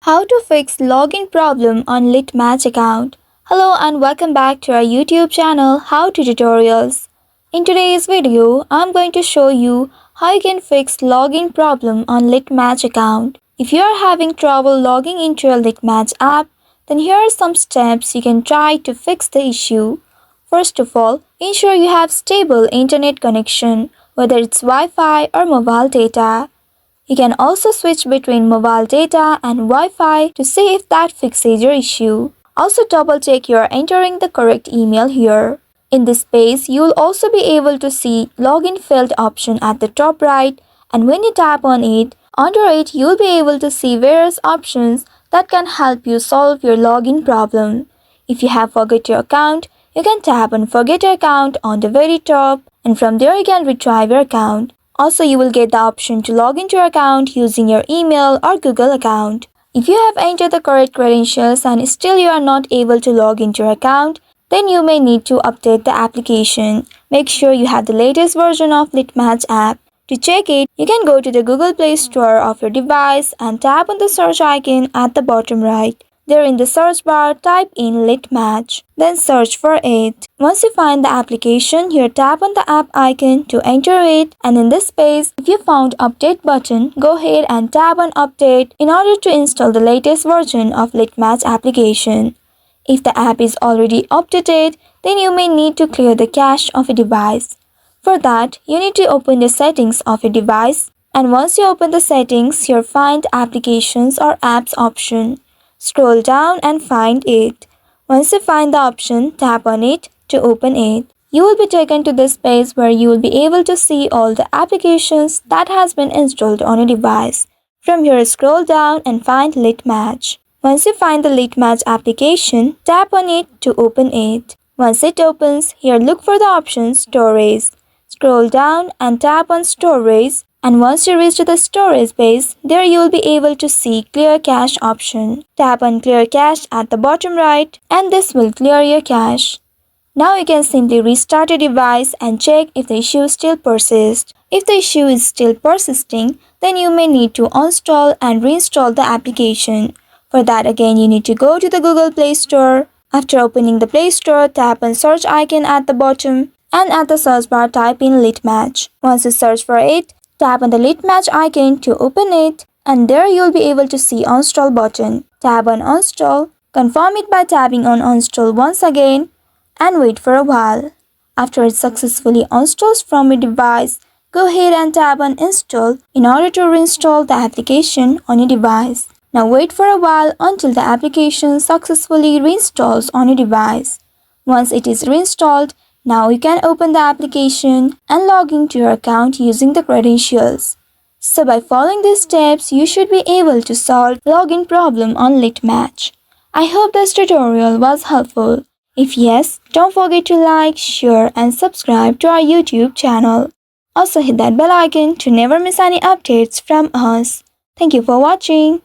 How to fix login problem on Litmatch account. Hello and welcome back to our YouTube channel How to Tutorials. In today's video, I'm going to show you how you can fix login problem on Litmatch account. If you are having trouble logging into your Litmatch app, then here are some steps you can try to fix the issue. First of all, ensure you have stable internet connection, whether it's Wi-Fi or mobile data. You can also switch between mobile data and Wi-Fi to see if that fixes your issue. Also double check you are entering the correct email here. In this page, you will also be able to see login field option at the top right, and when you tap on it, under it you will be able to see various options that can help you solve your login problem. If you have forgot your account, you can tap on forget your account on the very top, and from there you can retrieve your account. Also, you will get the option to log into your account using your email or Google account. If you have entered the correct credentials and still you are not able to log into your account, then you may need to update the application. Make sure you have the latest version of Litmatch app. To check it, you can go to the Google Play Store of your device and tap on the search icon at the bottom right. There in the search bar, type in Litmatch, then search for it. Once you find the application, here tap on the app icon to enter it, and in this page, if you found update button, go ahead and tap on update in order to install the latest version of Litmatch application. If the app is already updated, then you may need to clear the cache of a device. For that, you need to open the settings of a device, and once you open the settings, here find applications or apps option. Scroll down and find it. Once you find the option, tap on it to open it. You will be taken to this page where you will be able to see all the applications that has been installed on your device. From here, scroll down and find Litmatch. Once you find the Litmatch application, tap on it to open it. Once it opens, here look for the option Storage. Scroll down and tap on Storage. And once you reach to the storage page, there you will be able to see Clear Cache option. Tap on Clear Cache at the bottom right, and this will clear your cache. Now you can simply restart your device and check if the issue still persists. If the issue is still persisting, then you may need to uninstall and reinstall the application. For that, again, you need to go to the Google Play Store. After opening the Play Store, tap on search icon at the bottom, and at the search bar type in Litmatch. Once you search for it, tap on the Litmatch icon to open it, and there you will be able to see Uninstall button. Tap on Uninstall, confirm it by tapping on Uninstall once again, and wait for a while. After it successfully uninstalls from your device, go ahead and tap on Install in order to reinstall the application on your device. Now wait for a while until the application successfully reinstalls on your device. Once it is reinstalled, now you can open the application and log into your account using the credentials. So by following these steps, you should be able to solve login problem on Litmatch. I hope this tutorial was helpful. If yes, don't forget to like, share and subscribe to our YouTube channel. Also hit that bell icon to never miss any updates from us. Thank you for watching.